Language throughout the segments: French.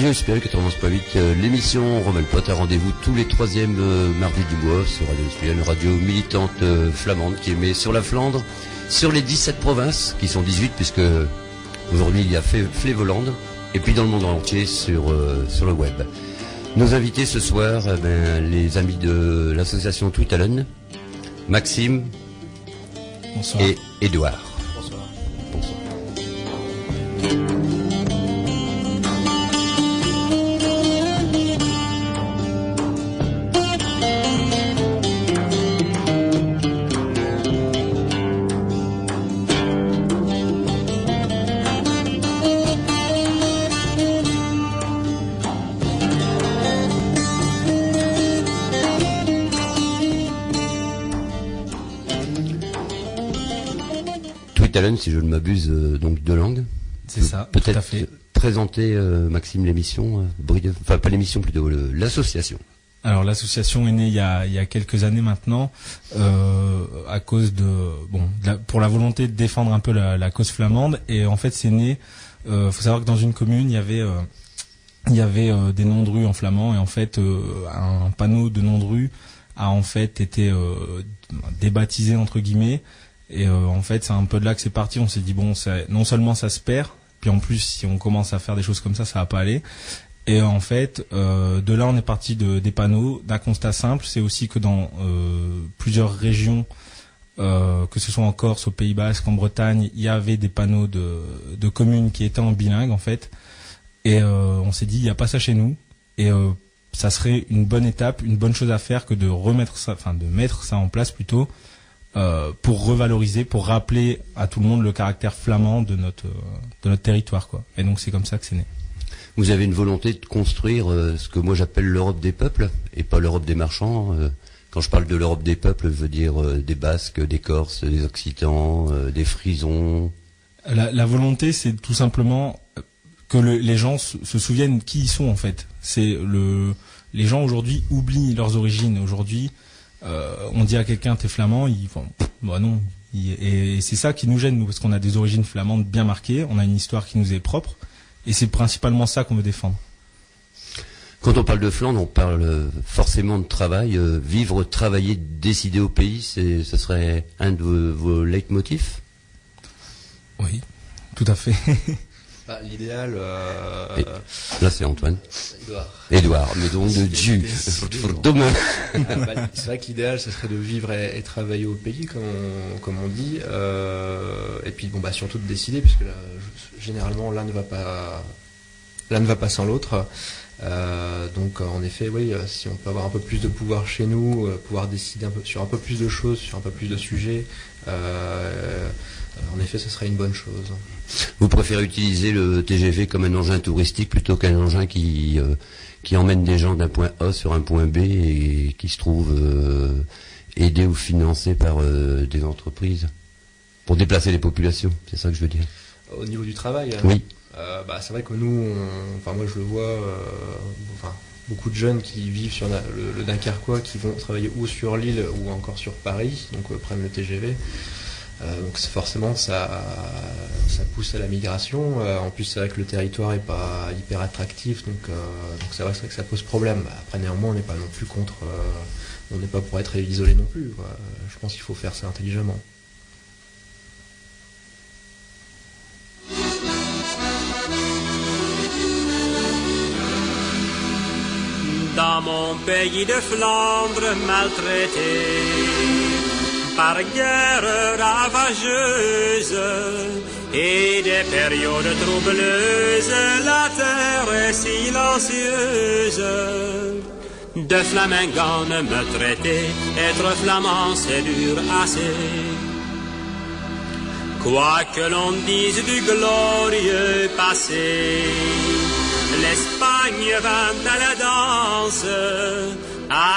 Radio SPL 91.8, l'émission Romain Pot a rendez-vous tous les troisièmes mardis du mois sur Radio SPL, une radio militante flamande qui émet sur la Flandre, sur les 17 provinces, qui sont 18 puisque aujourd'hui il y a Flevoland, et puis dans le monde entier sur le web. Nos invités ce soir, les amis de l'association Tweetalen, Maxime. Bonsoir. Et Édouard. Bonsoir. Bonsoir. Tweetalen, si je ne m'abuse, donc deux langues. C'est ça, peut-être tout à fait. Présenter, Maxime, l'émission, enfin pas l'émission plutôt, l'association. Alors l'association est née il y a quelques années maintenant, à cause pour la volonté de défendre un peu la cause flamande. Et en fait c'est né, faut savoir que dans une commune il y avait des noms de rue en flamand, et en fait un panneau de nom de rue a en fait été débaptisé entre guillemets. Et en fait, c'est un peu de là que c'est parti. On s'est dit bon, non seulement ça se perd, puis en plus, si on commence à faire des choses comme ça va pas aller. Et en fait, de là, on est parti des panneaux, d'un constat simple. C'est aussi que dans plusieurs régions, que ce soit en Corse, au Pays Basque, en Bretagne, il y avait des panneaux de communes qui étaient en bilingue en fait. Et on s'est dit, il n'y a pas ça chez nous. Et ça serait une bonne étape, une bonne chose à faire que de mettre ça en place plutôt. Pour revaloriser, pour rappeler à tout le monde le caractère flamand de notre territoire, quoi. Et donc c'est comme ça que c'est né. Vous avez une volonté de construire ce que moi j'appelle l'Europe des peuples et pas l'Europe des marchands. Quand je parle de l'Europe des peuples, je veux dire des Basques, des Corses, des Occitans, des Frisons. La volonté, c'est tout simplement que les gens se souviennent qui ils sont en fait. Les gens aujourd'hui oublient leurs origines. Aujourd'hui, on dit à quelqu'un t'es flamand, ils font bah non. Et c'est ça qui nous gêne nous, parce qu'on a des origines flamandes bien marquées, on a une histoire qui nous est propre, et c'est principalement ça qu'on veut défendre. Quand on parle de Flandre, on parle forcément de travail. Vivre, travailler, décider au pays, ce serait un de vos leitmotifs ? Oui, tout à fait. L'idéal... Là, c'est Antoine. Édouard, mais donc de Dieu. C'est vrai que l'idéal, ce serait de vivre et travailler au pays, comme on dit. Et puis, surtout de décider, puisque là, généralement, l'un ne va pas sans l'autre. Donc, en effet, oui, si on peut avoir un peu plus de pouvoir chez nous, pouvoir décider sur un peu plus de choses, sur un peu plus de sujets, en effet, ce serait une bonne chose. Vous préférez utiliser le TGV comme un engin touristique plutôt qu'un engin qui emmène des gens d'un point A sur un point B et qui se trouve aidé ou financé par des entreprises pour déplacer les populations, c'est ça que je veux dire. Au niveau du travail, oui. C'est vrai que nous, moi je le vois, beaucoup de jeunes qui vivent sur le Dunkerquois qui vont travailler ou sur l'île ou encore sur Paris, donc prennent le TGV. Donc forcément ça pousse à la migration. En plus c'est vrai que le territoire est pas hyper attractif, donc c'est vrai que ça pose problème. Après néanmoins on n'est pas non plus contre, on n'est pas pour être isolé non plus, quoi. Je pense qu'il faut faire ça intelligemment. Dans mon pays de Flandre maltraité par guerre ravageuse et des périodes troubleuses, la terre est silencieuse. De flamingane me traiter, être flamand c'est dur assez. Quoi que l'on dise du glorieux passé, l'Espagne vint à la danse,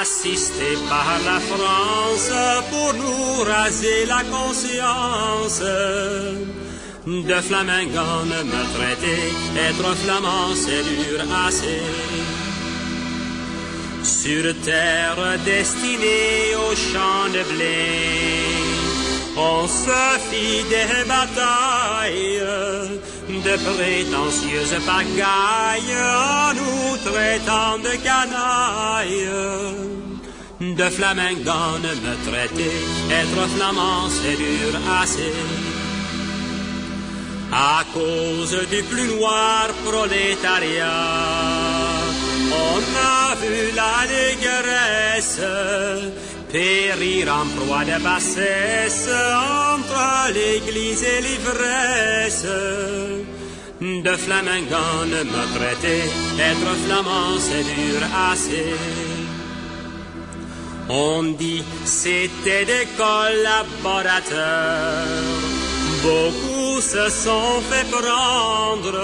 assistée par la France pour nous raser la conscience. De flamingane me traiter, être flamand c'est dur assez. Sur terre destinée au champ de blé, on se fit des batailles, de prétentieuses pagailles en nous traitant de canailles. De flamingane me traiter, être flamand c'est dur assez. À cause du plus noir prolétariat, on a vu l'allégresse périr en proie de bassesse entre l'église et l'ivresse. De flamingane me traiter, être flamand c'est dur assez. On dit c'était des collaborateurs, beaucoup se sont fait prendre,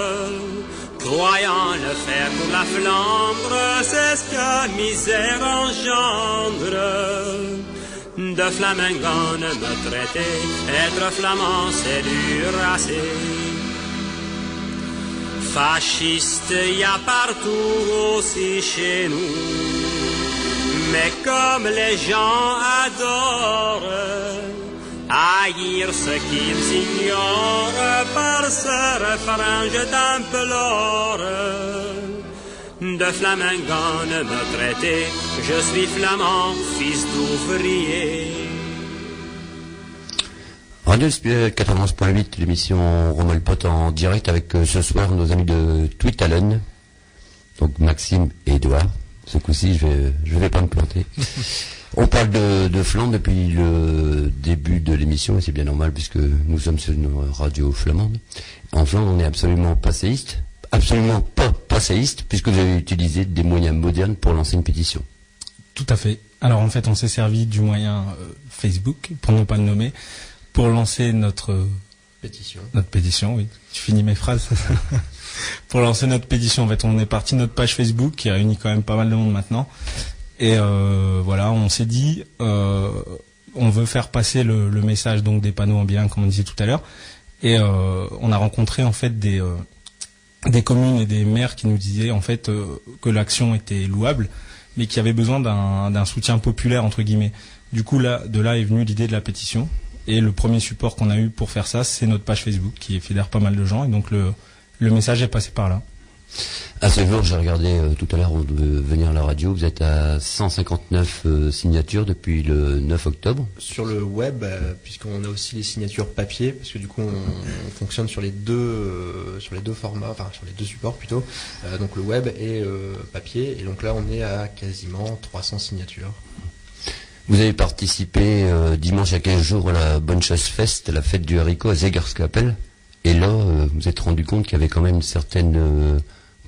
croyant le faire pour la Flandre, c'est ce que misère engendre. De flamingane me traiter, être flamand c'est dur assez. Fasciste y a partout aussi chez nous, mais comme les gens adorent haïr ce qu'ils ignorent, par ce refrain je t'implore. De flamingane me traiter, je suis flamand, fils d'ouvrier. Radio Spiel 91.8, l'émission Romuald Pot en direct avec ce soir nos amis de Tweetalen, donc Maxime et Edouard. Ce coup-ci, je vais pas me planter. On parle de Flandre depuis le début de l'émission, et c'est bien normal puisque nous sommes sur une radio flamande. En Flandre, on n'est absolument pas séiste, absolument pas passéiste, puisque vous avez utilisé des moyens modernes pour lancer une pétition. Tout à fait. Alors en fait, on s'est servi du moyen Facebook, pour ne pas le nommer, pour lancer notre pétition. Notre pétition, oui. Tu finis mes phrases. Pour lancer notre pétition, en fait, on est parti de notre page Facebook qui réunit quand même pas mal de monde maintenant. Et voilà, on s'est dit, on veut faire passer le message donc des panneaux en bilingue, comme on disait tout à l'heure. Et on a rencontré en fait des communes et des maires qui nous disaient en fait que l'action était louable, mais qu'il y avait besoin d'un soutien populaire entre guillemets. Du coup, de là est venue l'idée de la pétition. Et le premier support qu'on a eu pour faire ça, c'est notre page Facebook qui fédère pas mal de gens. Et donc le message est passé par là. À ce jour, j'ai regardé tout à l'heure, on devait venir à la radio, vous êtes à 159 signatures depuis le 9 octobre. Sur le web, puisqu'on a aussi les signatures papier, parce que du coup on fonctionne sur les deux formats, enfin sur les deux supports plutôt, donc le web et papier, et donc là on est à quasiment 300 signatures. Vous avez participé dimanche à 15 jours à la Bonne Chasse Fest, la fête du haricot à Zegerskapelle, et là vous vous êtes rendu compte qu'il y avait quand même une certaine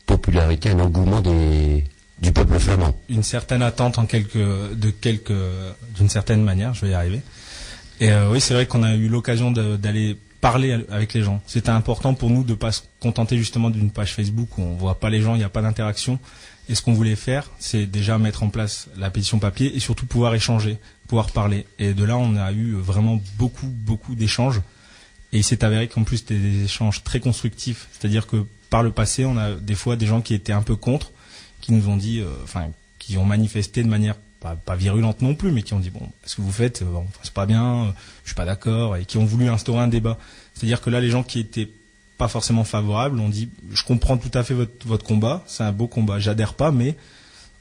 popularité, un engouement du peuple flamand. Une certaine attente d'une certaine manière, je vais y arriver. Et oui, c'est vrai qu'on a eu l'occasion d'aller parler avec les gens. C'était important pour nous de ne pas se contenter justement d'une page Facebook où on voit pas les gens, il n'y a pas d'interaction. Et ce qu'on voulait faire, c'est déjà mettre en place la pétition papier et surtout pouvoir échanger, pouvoir parler. Et de là, on a eu vraiment beaucoup d'échanges. Et il s'est avéré qu'en plus, c'était des échanges très constructifs. C'est-à-dire que par le passé, on a des fois des gens qui étaient un peu contre, qui nous ont dit, qui ont manifesté de manière pas virulente non plus, mais qui ont dit bon, ce que vous faites, c'est pas bien, je suis pas d'accord, et qui ont voulu instaurer un débat. C'est-à-dire que là, les gens qui étaient pas forcément favorables ont dit je comprends tout à fait votre combat, c'est un beau combat, j'adhère pas, mais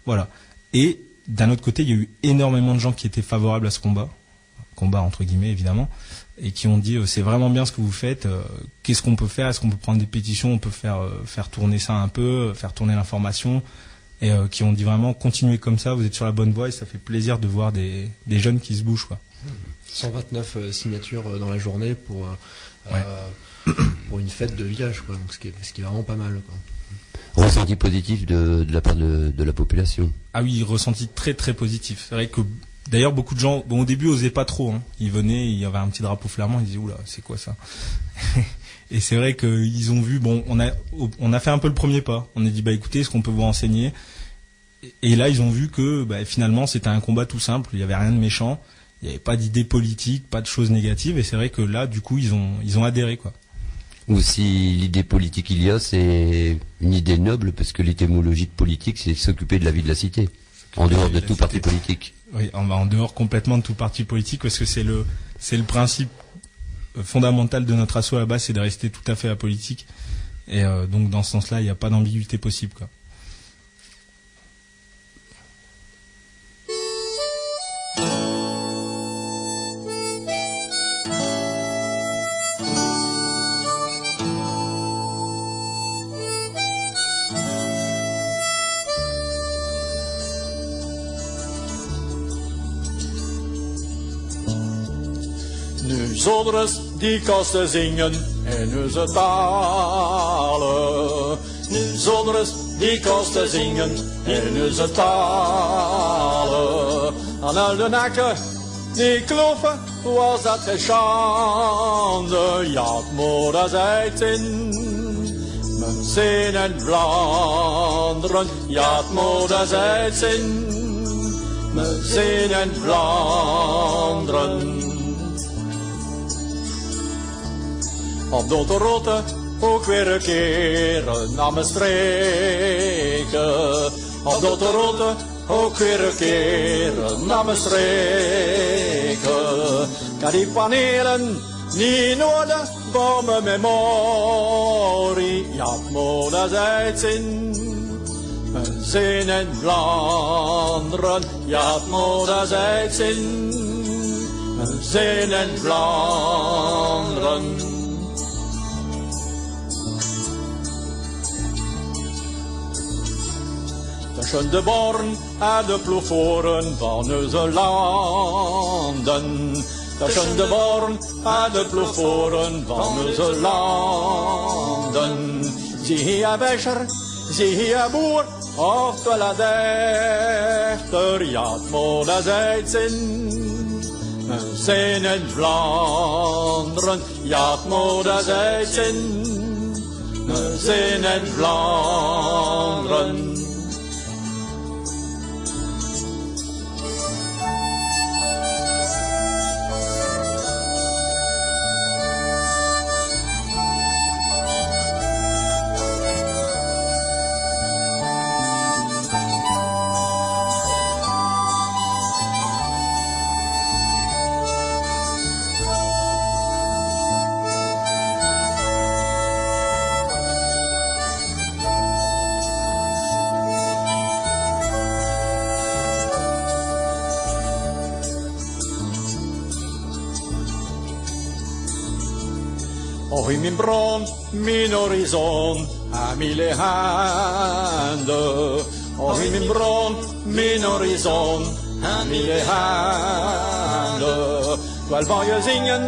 voilà. Et d'un autre côté, il y a eu énormément de gens qui étaient favorables à ce combat entre guillemets évidemment, et qui ont dit c'est vraiment bien ce que vous faites, qu'est-ce qu'on peut faire, est-ce qu'on peut prendre des pétitions, on peut faire tourner ça un peu, faire tourner l'information, et qui ont dit vraiment continuez comme ça, vous êtes sur la bonne voie, et ça fait plaisir de voir des jeunes qui se bougent, quoi. 129 signatures dans la journée pour une fête de village, quoi. Donc ce qui est vraiment pas mal, quoi. Ressenti positif de la part de la population. Ah oui, ressenti très très positif. C'est vrai que d'ailleurs beaucoup de gens, au début osaient pas trop, hein. Ils venaient, il y avait un petit drapeau flamand, ils disaient oula, c'est quoi ça? Et c'est vrai qu'ils ont vu, on a fait un peu le premier pas. On a dit écoutez, est-ce qu'on peut vous renseigner? Et là ils ont vu que finalement c'était un combat tout simple, il y avait rien de méchant, il n'y avait pas d'idées politiques, pas de choses négatives, et c'est vrai que là du coup ils ont adhéré, quoi. Ou si l'idée politique il y a, c'est une idée noble, parce que l'étymologie de politique, c'est s'occuper de la vie de la cité, en dehors de tout parti politique. Oui, en dehors complètement de tout parti politique, parce que c'est le principe fondamentale de notre asso là-bas, c'est de rester tout à fait apolitique. Et donc dans ce sens-là, il n'y a pas d'ambiguïté possible, quoi. Nu zodres die kosten zingen in onze talen. Nu zodres die kosten zingen in onze talen. Aan al de nakken die kloppen was dat geen schande. Ja, het moeder zei het in mijn zin en Vlaanderen. Ja, het moeder zei het in mijn zin en Vlaanderen. Op de rotte ook weer een keer naar mijn streken. Op de rotte ook weer een keer naar mijn streken. Kan die panelen niet nodig voor mijn memorie. Ja, het moeder zei het in mijn zin in Vlaanderen. Ja, het moeder zei het in mijn zin in Vlaanderen. Tussen de born en de ploeforen van onze landen. Tussen de born en de ploeforen van onze landen. Zie je Becher, zie je boer, oftewel een dichter. Ja, het moeder zei het in mijn zin in Vlaanderen. Ja, het moeder zei het in mijn zin in Vlaanderen. Och in min bron, min horizon, a mille handen. Och in min bron, min horizon, a mille handen. Terwijl van je zingen,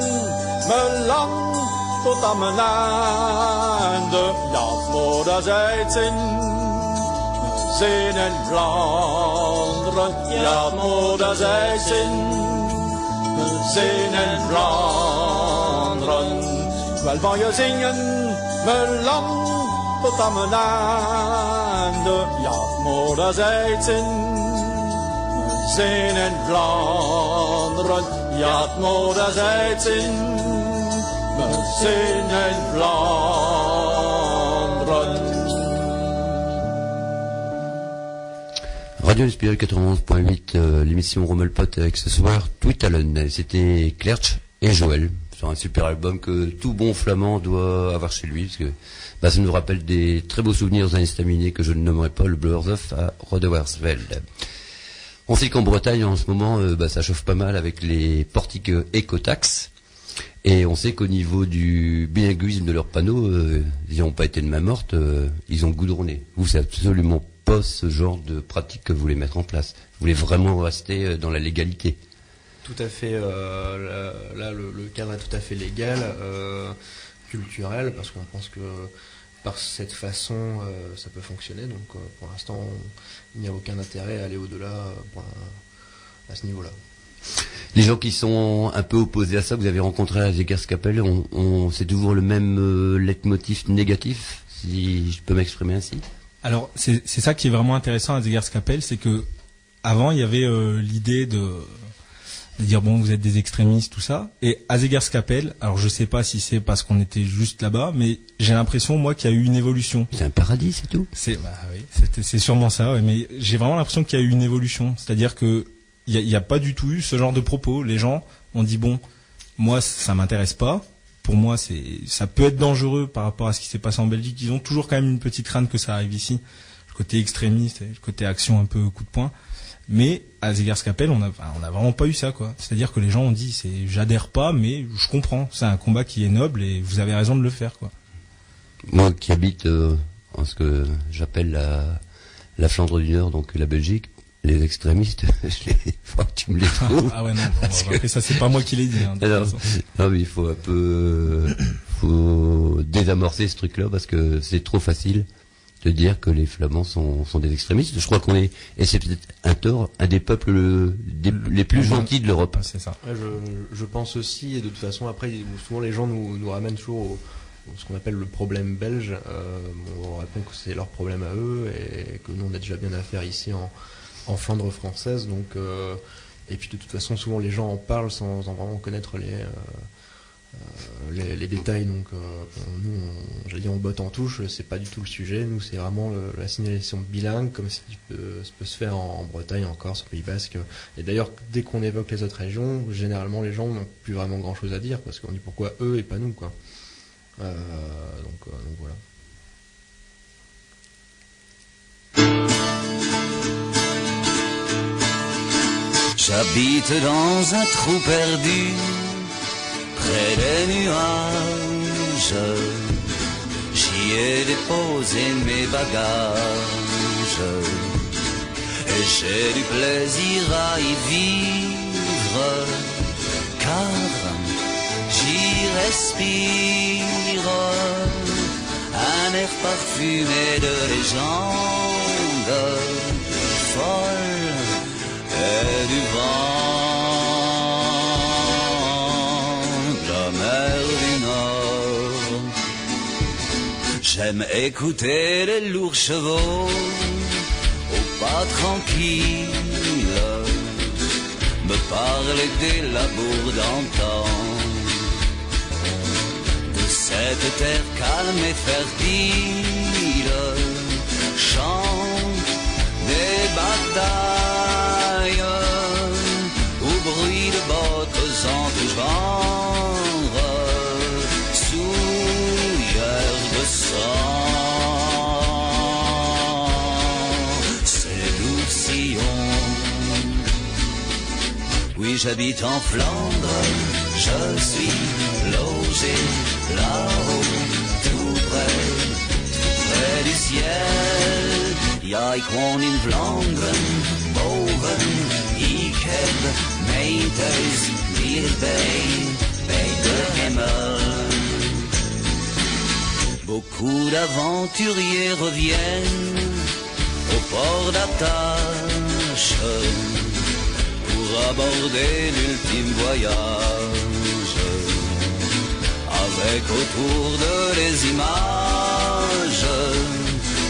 mijn land tot aan mijn einde. Ja, moeder zei het in mijn zin in Vlaanderen. Ja, moeder zei het in mijn zin in Vlaanderen. Wel van je zingen, mijn land tot aan mijn einde. Ja, moeder zei het in mijn zin in Vlaanderen. Ja, moeder zei het in mijn zin in Vlaanderen. Radio Inspiré 91.8, l'émission Rommelpot avec ce soir Tweetalen. C'était Clerch et Joël. Sur un super album que tout bon flamand doit avoir chez lui, parce que ça nous rappelle des très beaux souvenirs aux années staminées que je ne nommerai pas, le Blurzof à Rodewersveld. On sait qu'en Bretagne en ce moment ça chauffe pas mal avec les portiques écotax, et on sait qu'au niveau du bilinguisme de leurs panneaux, ils n'ont pas été de main morte, ils ont goudronné. Vous, c'est absolument pas ce genre de pratique que vous voulez mettre en place. Vous voulez vraiment rester dans la légalité. Tout à fait, là le cadre est tout à fait légal, culturel, parce qu'on pense que par cette façon ça peut fonctionner, donc pour l'instant il n'y a aucun intérêt à aller au-delà à ce niveau-là. Les gens qui sont un peu opposés à ça, vous avez rencontré à Zegerskapelle, c'est toujours le même leitmotiv négatif, si je peux m'exprimer ainsi? Alors c'est ça qui est vraiment intéressant à Zegerskapelle, c'est que avant il y avait l'idée de dire bon, vous êtes des extrémistes, tout ça. Et à Zegerskapelle, alors je sais pas si c'est parce qu'on était juste là-bas, mais j'ai l'impression, moi, qu'il y a eu une évolution. C'est un paradis, c'est tout. Oui, c'est sûrement ça, ouais, mais j'ai vraiment l'impression qu'il y a eu une évolution. C'est-à-dire que il y a pas du tout eu ce genre de propos. Les gens ont dit bon, moi ça m'intéresse pas, pour moi, ça peut être dangereux par rapport à ce qui s'est passé en Belgique. Ils ont toujours quand même une petite crainte que ça arrive ici, le côté extrémiste, le côté action un peu coup de poing. Mais à Zegers-Kapelle, on a vraiment pas eu ça, quoi. C'est-à-dire que les gens ont dit, j'adhère pas, mais je comprends. C'est un combat qui est noble et vous avez raison de le faire, quoi. Moi qui habite en ce que j'appelle la Flandre du Nord, donc la Belgique, les extrémistes, tu me les trouves. Ah ouais, non, après ça, c'est pas moi qui l'ai dit. Hein, non, mais il faut un peu, faut désamorcer ce truc-là parce que c'est trop facile de dire que les Flamands sont des extrémistes. Je crois qu'on est, et c'est peut-être un tort, un des peuples les plus gentils de l'Europe. C'est ça. Ouais, je pense aussi, et de toute façon, après, souvent les gens nous ramènent toujours ce qu'on appelle le problème belge. On rappelle que c'est leur problème à eux et que nous on a déjà bien à faire ici en Flandre française. Donc, et puis de toute façon, souvent les gens en parlent sans vraiment connaître les détails. Donc nous, j'allais dire, on botte en touche, c'est pas du tout le sujet. Nous, c'est vraiment la signalisation bilingue, comme ça peut se faire en Bretagne, en Corse, au Pays Basque. Et d'ailleurs, dès qu'on évoque les autres régions, généralement les gens n'ont plus vraiment grand chose à dire parce qu'on dit pourquoi eux et pas nous, quoi. Donc voilà. J'habite dans un trou perdu, près des nuages. J'y ai déposé mes bagages, et j'ai du plaisir à y vivre, car j'y respire un air parfumé de légende folle et du vent de la mer du Nord. J'aime écouter les lourds chevaux au pas tranquille me parler des labours d'antan, de cette terre calme et fertile, chante des batailles, au bruit de bottes en tout genre, souilleur de sang, c'est doux sillon. Oui, j'habite en Flandre, je suis logé là-haut, tout près du ciel. Ja, ik woon in Vlaanderen, boven, ik heb mijn thuis dichtbij, bij de hemel. Beaucoup d'aventuriers reviennent au port d'attache pour aborder l'ultime voyage, avec autour de les images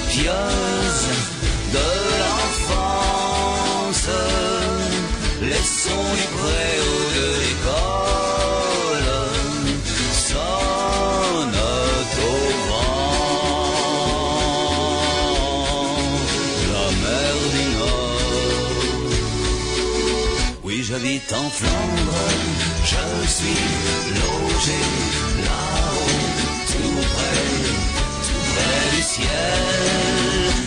pieuses de l'enfance, les sons du préau de l'école sonnent au vent, la mer du Nord. Oui, j'habite en Flandre, je suis logé là-haut, tout près du ciel.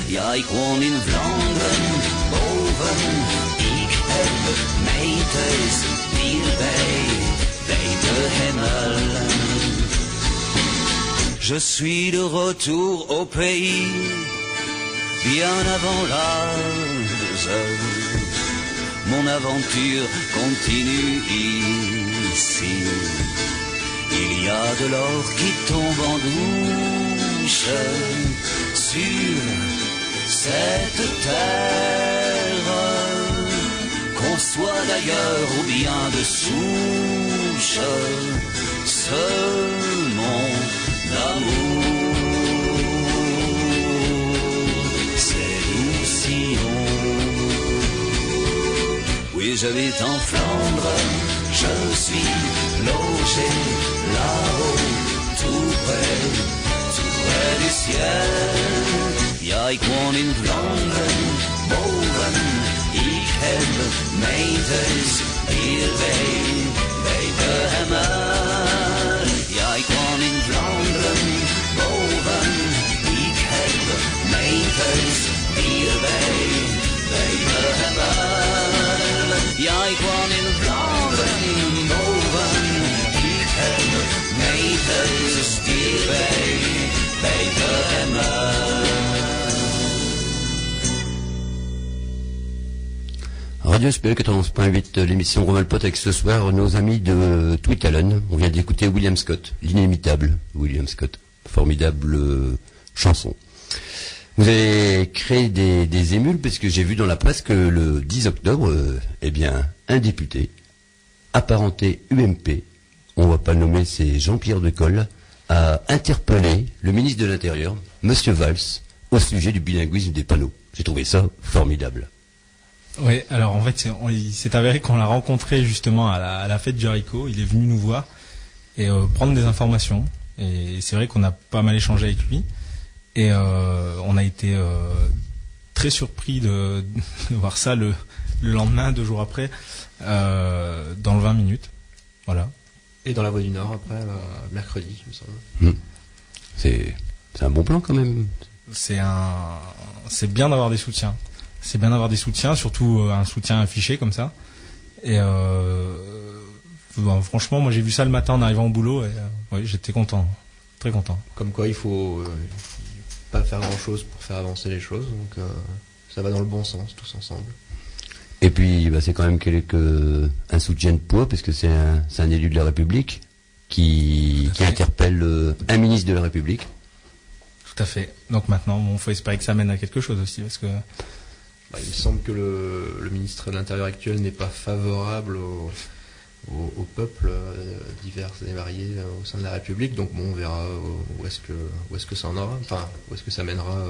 Ja, ik woon in Vlaanderen, boven, ik heb mijn thuis hierbij, bij de hemel. Je suis de retour au pays, bien avant l'âge. Mon aventure continue ici. Il y a de l'or qui tombe en douche sur cette terre, qu'on soit d'ailleurs ou bien de souche, ce monde d'amour, c'est nous sillon. Oui, j'habite en Flandre, je suis logé là-haut, tout près du ciel. Ja, ik woon in Vlaanderen, boven, ik heb mijn thuis hierbij, bij de hemel. Ja, ik Radio SPL 91.8, l'émission Romain le Pote avec ce soir nos amis de Tweetalen. On vient d'écouter William Scott, l'inimitable William Scott. Formidable chanson. Vous avez créé des émules parce que j'ai vu dans la presse que le 10 octobre, un député apparenté UMP, on va pas le nommer, c'est Jean-Pierre Decolle, a interpellé le ministre de l'Intérieur, Monsieur Valls, au sujet du bilinguisme des panneaux. J'ai trouvé ça formidable. Oui, alors en fait, il s'est avéré qu'on l'a rencontré justement à la fête du haricot. Il est venu nous voir et prendre des informations. Et c'est vrai qu'on a pas mal échangé avec lui. Et on a été très surpris de voir ça le lendemain, 2 jours après, dans le 20 minutes. Voilà. Et dans la Voix du Nord après, mercredi, il me semble. C'est un bon plan quand même. C'est bien d'avoir des soutiens. C'est bien d'avoir des soutiens, surtout un soutien affiché comme ça. Et franchement, moi j'ai vu ça le matin en arrivant au boulot et j'étais content, très content. Comme quoi, il faut pas faire grand-chose pour faire avancer les choses, donc ça va dans le bon sens, tous ensemble. Et puis, c'est quand même un soutien de poids, parce que c'est un élu de la République qui interpelle un ministre de la République. Tout à fait. Donc maintenant, faut espérer que ça mène à quelque chose aussi, parce que... il me semble que le ministre de l'Intérieur actuel n'est pas favorable au peuple divers et variés au sein de la République, donc on verra où est-ce que ça en aura, enfin où est-ce que ça mènera.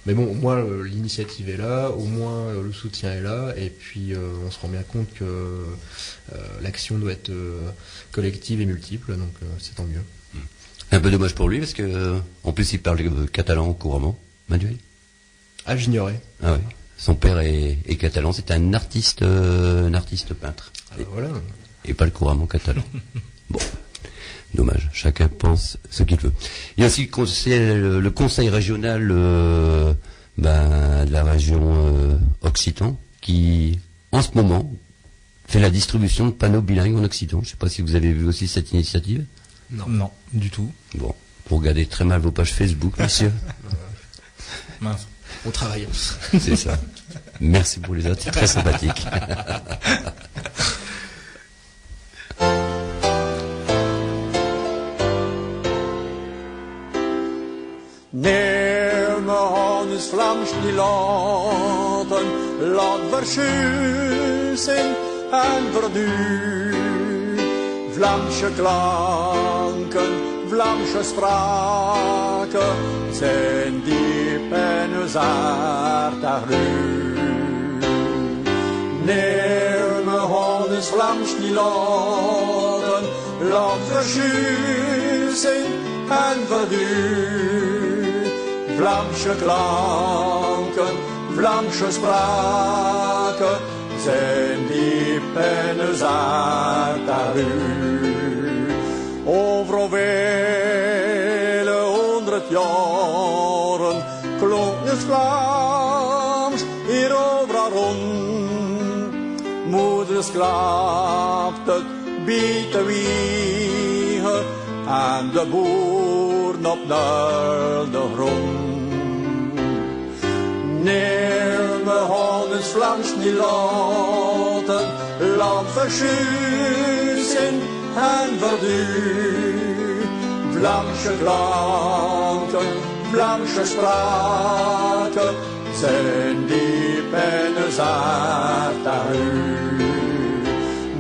Mais bon, moi l'initiative est là, au moins le soutien est là, et puis on se rend bien compte que l'action doit être collective et multiple, donc c'est tant mieux. Un peu dommage pour lui, parce que en plus il parle catalan couramment, Manuel. Ah, j'ignorais. Ah oui. Son père est catalan, c'est un artiste peintre. Voilà. Et pas le couramment catalan. Bon, dommage, chacun pense ce qu'il veut. Il y a aussi le conseil régional de la région Occitan qui, en ce moment, fait la distribution de panneaux bilingues en Occitan. Je ne sais pas si vous avez vu aussi cette initiative. Non, du tout. Bon, vous regardez très mal vos pages Facebook, monsieur. Mince. On travaille. C'est ça. Merci pour les autres, c'est très sympathique. Neer me Hannes Vlaams die laten, laat versussen en verduur. Vlaamse klanken, Vlaamse spraken, zijn diep en ons hart agluur. Neer me Hannes Vlaams die laten, laat versussen en verduur. Vlaamse klanken, Vlaamse spraken, zijn diep en ons hart agluur. Over vele 100 jaren klonk het Vlaams hier overal rond. Moeders klaapt het bieten wiegen en de boeren op naar de grond. Neer me Hannes Vlaams niet laten, laat versussen en verduur. Vlaamse klanken, Vlaamse spraken, zijn diep en ons hart agluur.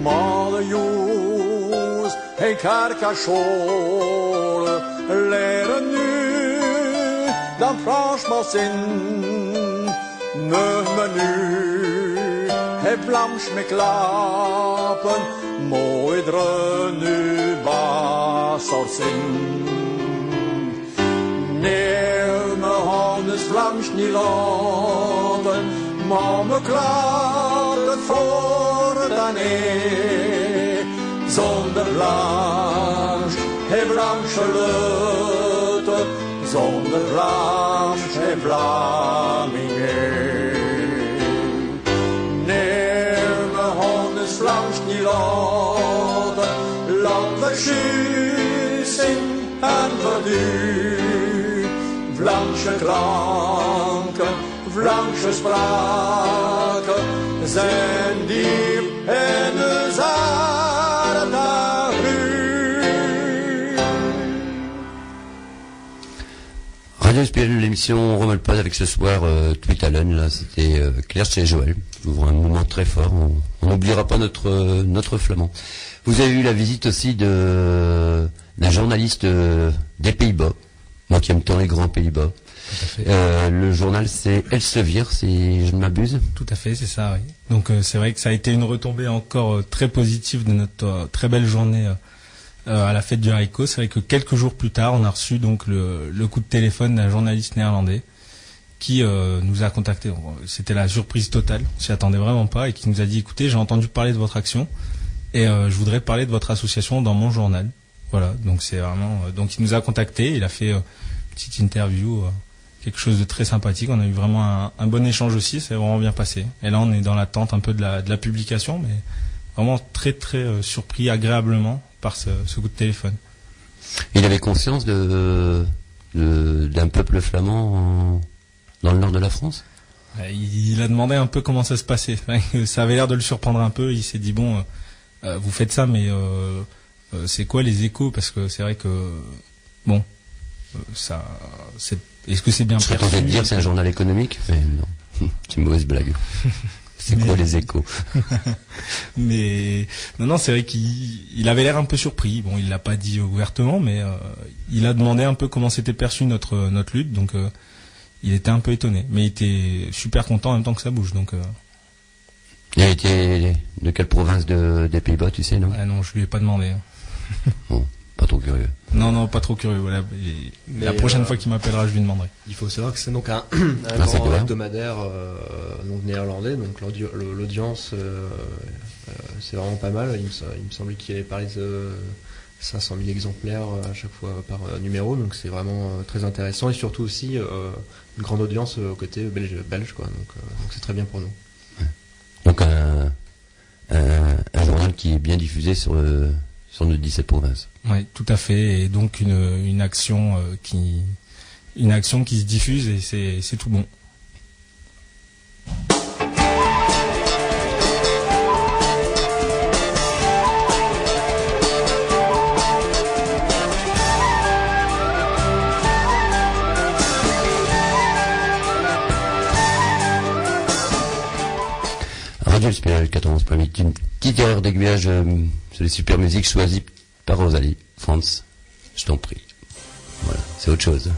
Maar de jongens en Carcassonne leren nu dan Frans zin. Me nu, het Vlaams me klappen, mooi nu was er zin. Neer me Hannes Vlaams niet laten, maar me klaart het voor dan zonder Vlaams, het Vlaamse lutte, zonder Vlaams, het Vlamingen. Neer me Hannes Vlaams niet laten, laat versussen en verduur. Vlaamse klanken, Vlaamse spraken, zijn diep in de Radio SPL, l'émission Rommelpod avec ce soir Tweet Allen, là c'était Claire chez Joël. Un moment très fort, on n'oubliera pas notre flamand. Vous avez eu la visite aussi d'un journaliste des Pays-Bas, moi qui aime tant les grands Pays-Bas. Le journal c'est Elsevier, si je ne m'abuse. Tout à fait, c'est ça, oui. Donc c'est vrai que ça a été une retombée encore très positive de notre très belle journée à la fête du haricot. C'est vrai que quelques jours plus tard, on a reçu donc le coup de téléphone d'un journaliste néerlandais qui nous a contacté. C'était la surprise totale, on s'y attendait vraiment pas, et qui nous a dit, écoutez, j'ai entendu parler de votre action et je voudrais parler de votre association dans mon journal. Voilà, donc c'est vraiment... donc il nous a contacté, il a fait une petite interview, quelque chose de très sympathique. On a eu vraiment un bon échange aussi, c'est vraiment bien passé. Et là, on est dans l'attente un peu de la publication, mais vraiment très très surpris agréablement par ce coup de téléphone. Il avait conscience d'un peuple flamand dans le nord de la France. Il a demandé un peu comment ça se passait. Ça avait l'air de le surprendre un peu. Il s'est dit bon, vous faites ça, mais c'est quoi les échos? Parce que c'est vrai que bon, ça, est-ce que c'est bien perçu? Je serais tenté de dire c'est un journal économique, mais non, c'est une mauvaise blague. C'est quoi les échos? Mais non, c'est vrai qu'il avait l'air un peu surpris. Bon, il l'a pas dit ouvertement, mais il a demandé un peu comment s'était perçue notre lutte. Donc, il était un peu étonné, mais il était super content en même temps que ça bouge. Donc, il a été de quelle province des Pays-Bas, tu sais, non? Ah non, je lui ai pas demandé. Bon, pas trop curieux. Non, pas trop curieux. Voilà. Mais la prochaine fois qu'il m'appellera, je lui demanderai. Il faut savoir que c'est donc un grand hebdomadaire donc néerlandais, donc l'audience c'est vraiment pas mal. Il me semblait qu'il avait parlé de 500 000 exemplaires à chaque fois par numéro, donc c'est vraiment très intéressant, et surtout aussi une grande audience au côté belge quoi. Donc c'est très bien pour nous. Ouais. Donc un journal qui est bien diffusé sur nos 17 provinces. Oui, tout à fait, et donc une action qui se diffuse, et c'est tout bon. Radio SPL 91.8, une petite erreur d'aiguillage sur les super musiques choisies par Rosalie. France, je t'en prie. Voilà, c'est autre chose.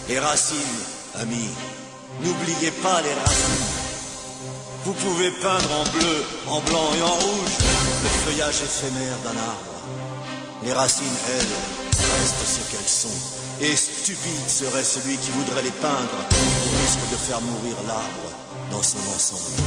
Les racines, amis, n'oubliez pas les racines. Vous pouvez peindre en bleu, en blanc et en rouge le feuillage éphémère d'un arbre. Les racines, elles, restent ce qu'elles sont. Et stupide serait celui qui voudrait les peindre au risque de faire mourir l'arbre dans son ensemble.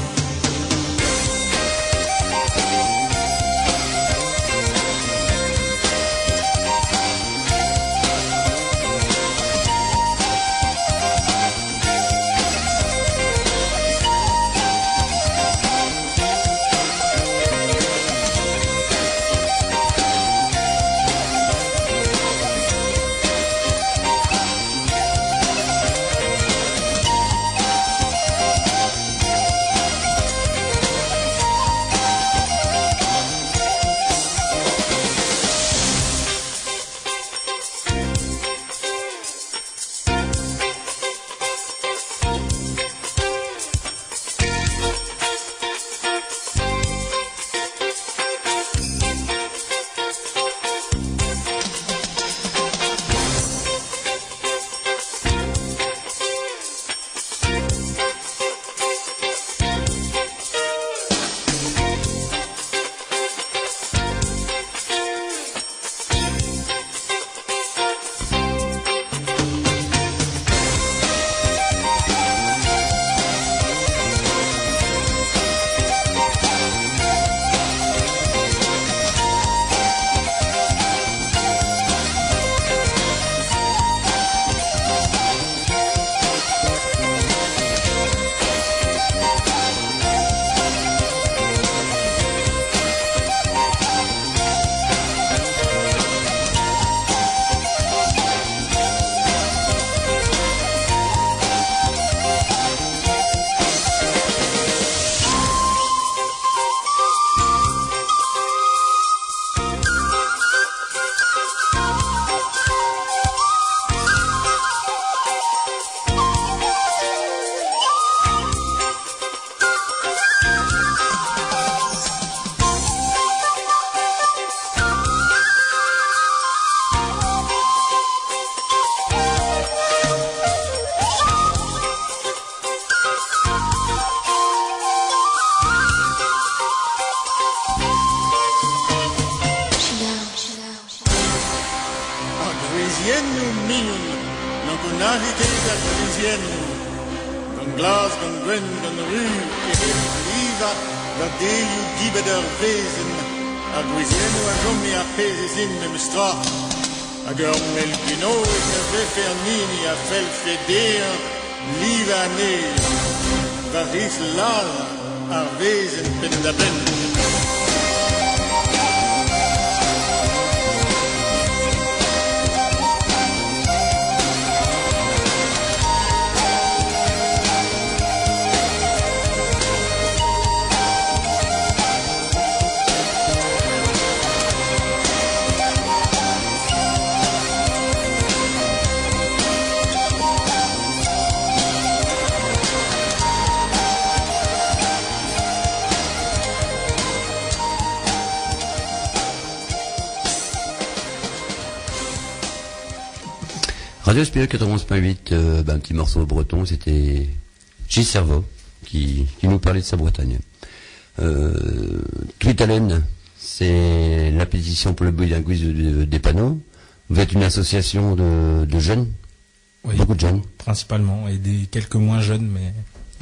Humanität parisienne, con glas, con gwen, con rue, liva, da Deu gibe der Wesen, a Guisieno, a Gommi, a Pesis in dem Strach, a Görmel Pino, a Vefernini, a Felfeder, liva ne, Paris lal, a Wesen, ben da ben. Radio Spiel 91.8, un petit morceau breton, c'était Gilles Cerveau qui nous parlait de sa Bretagne. Tweetalen, c'est la pétition pour le bilinguisme des panneaux. Vous êtes une association de jeunes, oui, beaucoup de jeunes. Principalement, et quelques moins jeunes, mais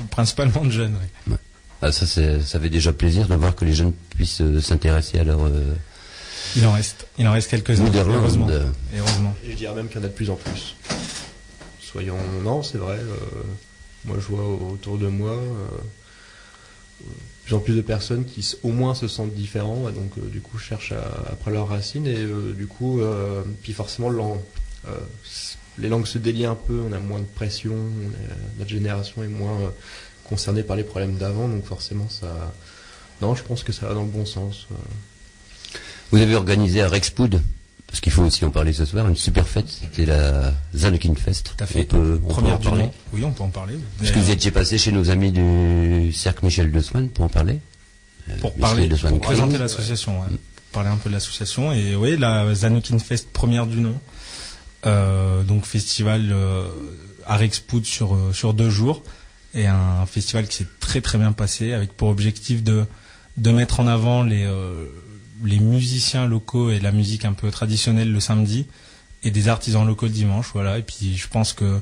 principalement de jeunes. Oui. Ouais. Ah, ça fait déjà plaisir de voir que les jeunes puissent s'intéresser à leur... Il en reste quelques-uns, heureusement. Et je dirais même qu'il y en a de plus en plus. Non, c'est vrai. Moi, je vois autour de moi de plus en plus de personnes qui au moins se sentent différents, et donc du coup cherchent après leurs racines, et du coup, puis forcément les langues se délient un peu, on a moins de pression, notre génération est moins concernée par les problèmes d'avant, donc forcément ça... Non, je pense que ça va dans le bon sens. Vous avez organisé à Rexpoud, parce qu'il faut aussi en parler ce soir, une super fête, c'était la Zanukin Fest. Tout à fait. Première du nom. Oui, on peut en parler. Est-ce que vous étiez passé chez nos amis du Cercle Michel de Soine pour en parler? Pour présenter l'association, ouais. Parler un peu de l'association. Et oui, la Zanukin Fest, première du nom. Donc festival à Rexpoud sur 2 jours. Et un festival qui s'est très très bien passé, avec pour objectif de mettre en avant les musiciens locaux et la musique un peu traditionnelle le samedi, et des artisans locaux le dimanche, voilà. Et puis je pense que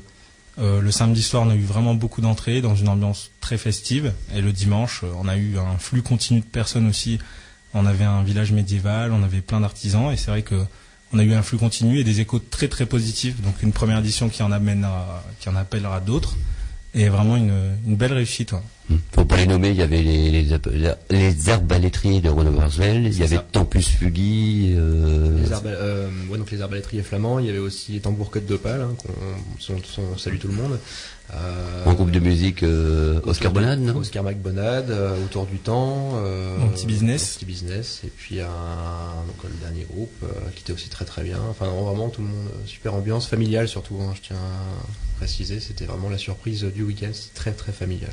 le samedi soir on a eu vraiment beaucoup d'entrées dans une ambiance très festive, et le dimanche on a eu un flux continu de personnes aussi. On avait un village médiéval, on avait plein d'artisans, et c'est vrai que on a eu un flux continu et des échos très très positifs, donc une première édition qui en appellera d'autres, et vraiment une belle réussite, ouais. Pour pas les nommer, il y avait les arbalétriers de Renaud-Varsvel, il y avait Tempus Fugui, donc les arbalétriers flamands, il y avait aussi les tambours Côte d'Opale, hein, on salue tout le monde. En groupe de musique Oscar Bonade, non? Oscar McBonade, Autour du Temps, Mon Petit Business, et puis donc le dernier groupe qui était aussi très très bien. Enfin vraiment tout le monde, super ambiance familiale surtout, hein, je tiens à préciser, c'était vraiment la surprise du week-end, c'est très très familial.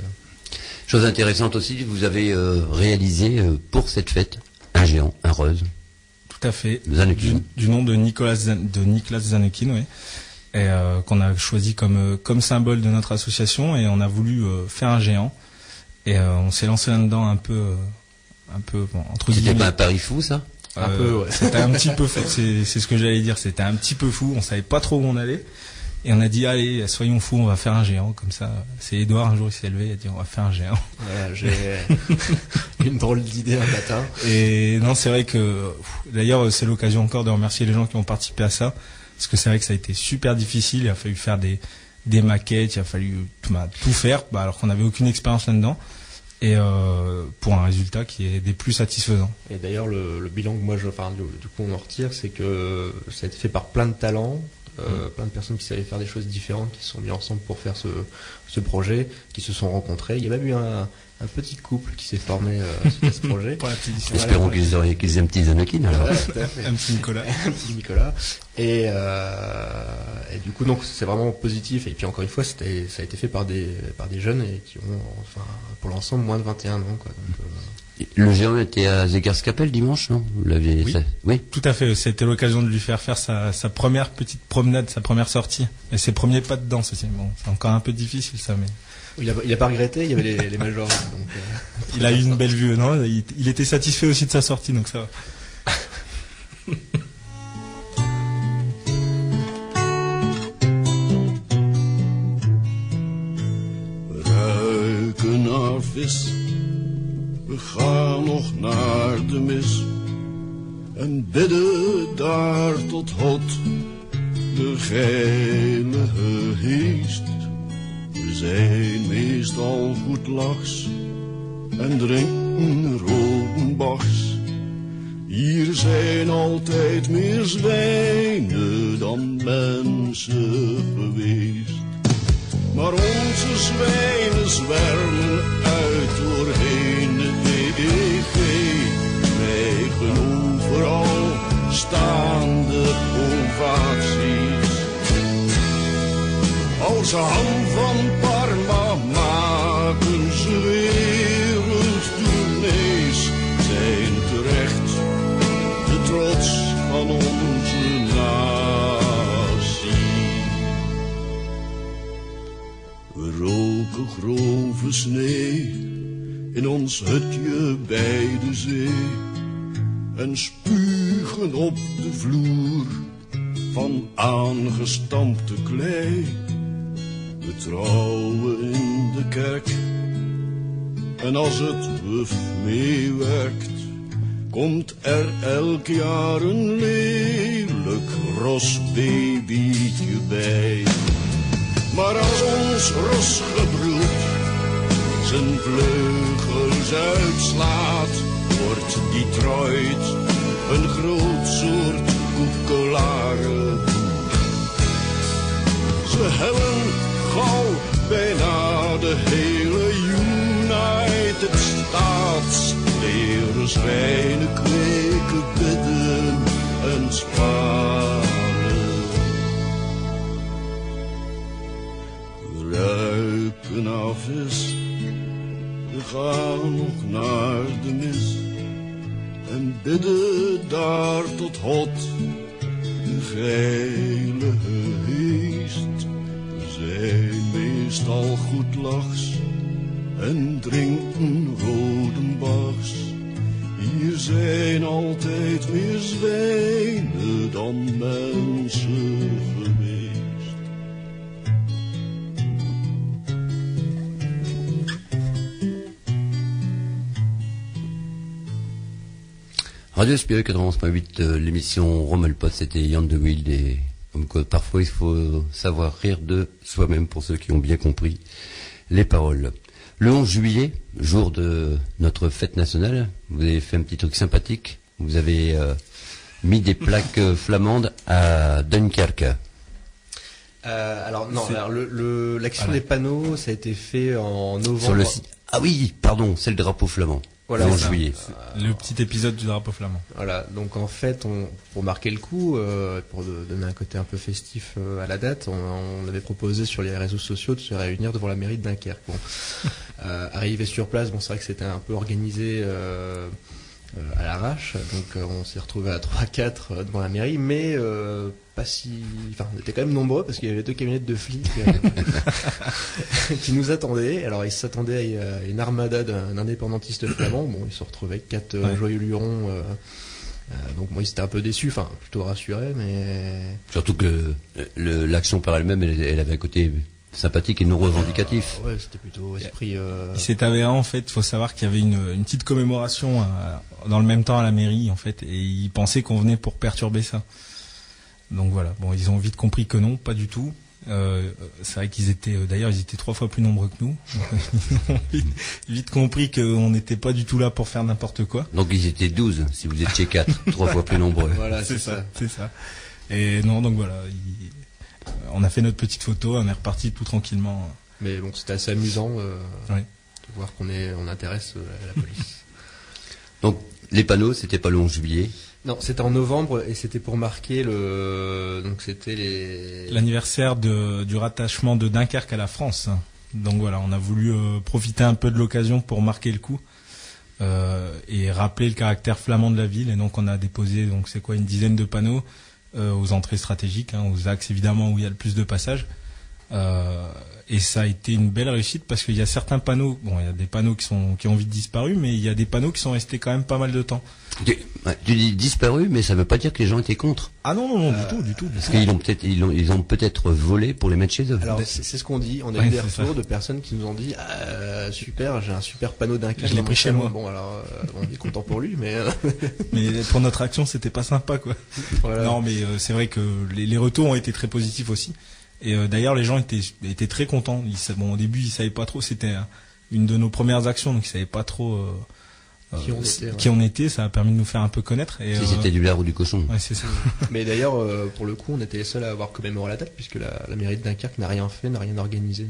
Chose intéressante aussi, vous avez réalisé pour cette fête un géant, un rose. Tout à fait. Zanukin. Du nom de Niklas Zanukin, oui. Et qu'on a choisi comme symbole de notre association, et on a voulu faire un géant. Et on s'est lancé là-dedans un peu bon, entre guillemets. C'était pas un pari fou, ça? Un peu, ouais. C'était un petit peu fou. C'est ce que j'allais dire. C'était un petit peu fou. On savait pas trop où on allait. Et on a dit, allez, soyons fous, on va faire un géant, comme ça. C'est Edouard, un jour, il s'est levé, il a dit, on va faire un géant. Voilà, j'ai une drôle d'idée un matin. Et non, c'est vrai que, d'ailleurs, c'est l'occasion encore de remercier les gens qui ont participé à ça, parce que c'est vrai que ça a été super difficile, il a fallu faire des maquettes, il a fallu tout faire, alors qu'on n'avait aucune expérience là-dedans, et pour un résultat qui est des plus satisfaisants. Et d'ailleurs, le bilan que moi, du coup, on en retire, c'est que ça a été fait par plein de talents, plein de personnes qui savaient faire des choses différentes, qui se sont mis ensemble pour faire ce projet, qui se sont rencontrés. Il y a même eu un petit couple qui s'est formé suite à ce projet. Espérons qu'ils aient un petit Zanukin alors. Ouais, un petit Nicolas. Un petit Nicolas. Et du coup, donc c'est vraiment positif. Et puis encore une fois, ça a été fait par des jeunes, et qui ont, enfin, pour l'ensemble, moins de 21 ans, quoi. Donc, le géant était à Zegerskapelle dimanche, non? Vous l'aviez... Oui, tout à fait. C'était l'occasion de lui faire sa première petite promenade, sa première sortie, et ses premiers pas de danse aussi. Bon, c'est encore un peu difficile ça, mais il a pas regretté. Il y avait les majors. Donc, il a eu une belle vue, non? Il était satisfait aussi de sa sortie, donc ça va. vis. We gaan nog naar de mis en bidden daar tot God, de heilige geest. We zijn meestal goed lachs en drinken Rodenbachs. Hier zijn altijd meer zwijnen dan mensen geweest. Maar onze zwijnen zwermen uit doorheen de eeuwigheid. Wij gaan overal staande ovaties. Als Han van Parma maken ze wereldtournees. Zijn terecht de trots van onze natie. We roken grove snee in ons hutje bij de zee en spugen op de vloer van aangestampte klei. We trouwen in de kerk en als het buf meewerkt, komt er elk jaar een lelijk rosbabytje bij. Maar als ons rosgebroed zijn vleugels uitslaat, wordt Detroit een groot soort koekelare. Ze hebben gauw bijna de hele United States leren zwijnen kweken, bidden en spanen. We ruiken naar vis, we gaan nog naar de mis en bidden daar tot God, de heilige geest. We zijn meestal goed lachs en drinken Rodenbachs. Hier zijn altijd meer zwijnen dan mensen geweest. Radio SPE 91.8, l'émission Rommelpot, c'était Yann de Wild, et comme quoi parfois il faut savoir rire de soi-même pour ceux qui ont bien compris les paroles. Le 11 juillet, jour de notre fête nationale, vous avez fait un petit truc sympathique. Vous avez mis des plaques flamandes à Dunkerque. Alors non, alors l'action des panneaux, ça a été fait en novembre. Sur le site. Ah oui, pardon, c'est le drapeau flamand. Voilà, le 11 juillet. Le petit épisode du drapeau flamand. Voilà, donc en fait, pour marquer le coup, pour donner un côté un peu festif à la date, on avait proposé sur les réseaux sociaux de se réunir devant la mairie de Dunkerque. Bon, arrivé sur place, bon, c'est vrai que c'était un peu organisé à l'arrache, donc on s'est retrouvé à 3-4 devant la mairie, mais pas si... Enfin, on était quand même nombreux parce qu'il y avait 2 camionnettes de flics qui nous attendaient. Alors ils s'attendaient à une armada d'indépendantistes flamands. Bon, ils se retrouvaient avec 4 joyeux lurons. Donc moi, ils étaient un peu déçus, enfin plutôt rassurés, mais... Surtout que l'action par elle-même, elle avait un côté sympathique et non revendicatif. Ouais, c'était plutôt esprit... Il s'est avéré, en fait, il faut savoir qu'il y avait une petite commémoration dans le même temps à la mairie, en fait, et ils pensaient qu'on venait pour perturber ça. Donc voilà, bon, ils ont vite compris que non, pas du tout. C'est vrai qu'ils étaient, d'ailleurs, ils étaient 3 fois plus nombreux que nous. Ils ont vite compris qu'on n'était pas du tout là pour faire n'importe quoi. Donc ils étaient 12, si vous étiez 4, 3 fois plus nombreux. Voilà, c'est ça. Et non, donc voilà, on a fait notre petite photo, on est reparti tout tranquillement. Mais bon, c'était assez amusant oui. de voir on intéresse la police. Donc les panneaux, c'était pas le 11 juillet. Non, c'était en novembre et c'était pour marquer l'anniversaire du rattachement de Dunkerque à la France. Donc voilà, on a voulu profiter un peu de l'occasion pour marquer le coup et rappeler le caractère flamand de la ville. Et donc on a déposé, donc c'est quoi, une dizaine de panneaux aux entrées stratégiques, aux axes évidemment où il y a le plus de passages, Et ça a été une belle réussite parce qu'il y a certains panneaux, bon, il y a des panneaux qui ont vite disparu, mais il y a des panneaux qui sont restés quand même pas mal de temps. Tu dis disparu, mais ça veut pas dire que les gens étaient contre. Ah non, du tout. Parce qu'ils ont peut-être volé pour les mettre chez eux. Alors c'est ce qu'on dit. On a eu des retours de personnes qui nous ont dit super, j'ai un super panneau Dunkerque. Je l'ai pris chez moi. Bon alors, on est content pour lui, mais mais pour notre action, c'était pas sympa, quoi. Voilà. Non, mais c'est vrai que les retours ont été très positifs aussi. Et d'ailleurs, les gens étaient très contents. Au début, ils savaient pas trop. C'était une de nos premières actions, donc ils savaient pas trop. Qui on était, ça a permis de nous faire un peu connaître. Et, si c'était du lard ou du cochon. Ouais, c'est ça. Mais d'ailleurs, pour le coup, on était les seuls à avoir commémoré la date, puisque la mairie de Dunkerque n'a rien fait, n'a rien organisé.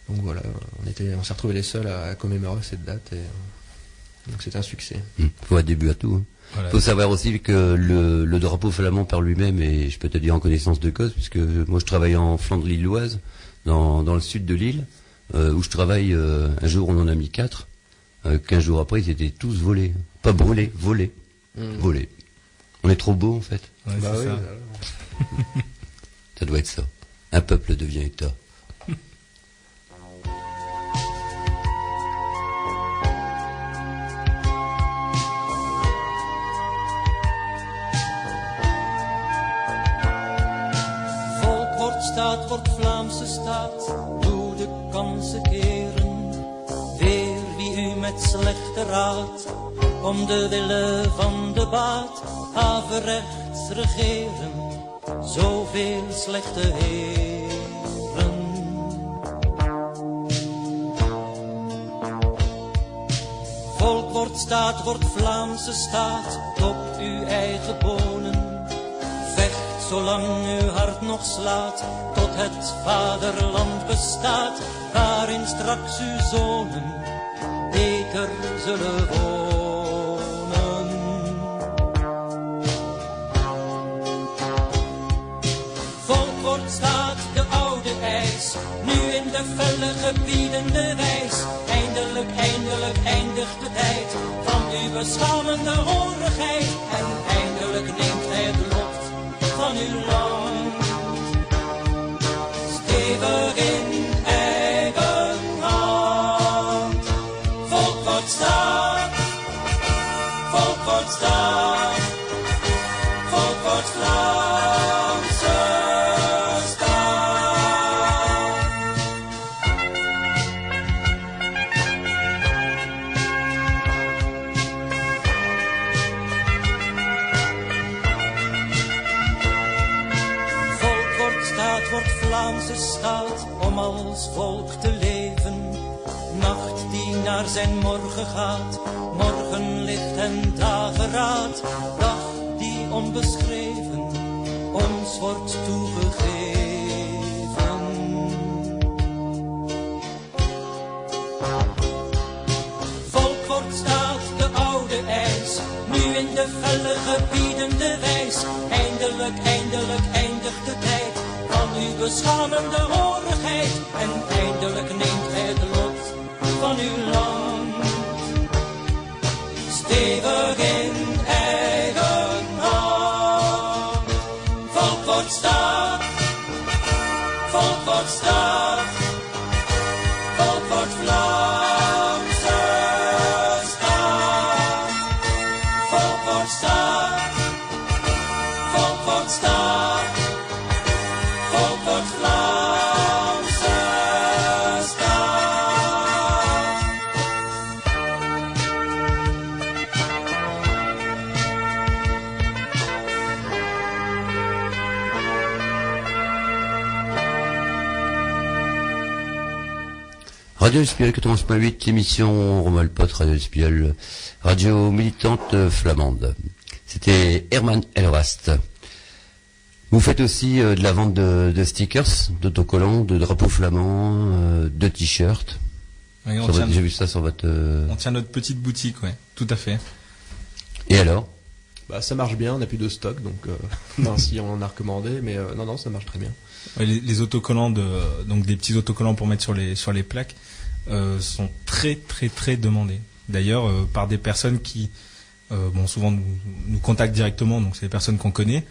Donc voilà, on s'est retrouvés les seuls à commémorer cette date, et donc c'était un succès. Faut un début à tout. Hein. Voilà. Faut savoir aussi que le drapeau flamand par lui-même, et je peux te dire en connaissance de cause, puisque moi je travaille en Flandre lilloise, dans le sud de l'île, où je travaille. Un jour, on en a mis 4. 15 jours après, ils étaient tous volés. Pas brûlés, volés. Volés. On est trop beau, en fait. Ouais, bah oui, ça. Ça doit être ça. Un peuple devient État. Volk wordt staat, wordt Vlaamse staat. Doe de kansen keren. Weer wie u met slechte raad, om de wille van de baat, averechts regeren, zoveel slechte heren. Volk wordt staat, wordt Vlaamse staat, op uw eigen bonen. Vecht zolang uw hart nog slaat, tot het vaderland bestaat, waarin straks uw zonen beter zullen wonen. Volk wordt staat, de oude ijs, nu in de felle gebieden de wijs. Eindelijk, eindelijk eindigt de tijd van uw beschamende horigheid. En eindelijk neemt hij het lot van uw land. Stevig in eigen hand. Volk wordt staat, volk wordt staat, volk wordt Vlaamse staat. Volk wordt staat, wordt Vlaamse staat, om als volk te leven. Nacht die naar zijn morgen gaat, morgenlicht en dageraad. Dag die onbeschreven ons wordt toegegeven. Volk wordt staat, de oude ijs, nu in de felle gebieden de wijs. Eindelijk, eindelijk eindigt de tijd van uw beschamende horigheid. En eindelijk neemt hij het lot van uw land. Stevig in eigen hand. Volk wordt staat, volk wordt staat, volk wordt Vlaamse staat. Volk wordt staat, volk wordt staat, volk wordt Vlaamse staat. Radio Espial 80.8, émission Romuald Pot, Radio Espial, radio militante flamande. C'était Herman Elrast. Vous faites aussi de la vente de stickers, d'autocollants, de drapeaux flamands, de t-shirts. Oui, j'ai vu ça sur votre... On tient notre petite boutique, ouais, tout à fait. Et alors? Bah ça marche bien, on n'a plus de stock, donc non, si on en a recommandé, mais non, ça marche très bien. Ouais, les autocollants donc des petits autocollants pour mettre sur les plaques sont très très très demandés. D'ailleurs par des personnes qui souvent nous contactent directement, donc c'est des personnes qu'on connaît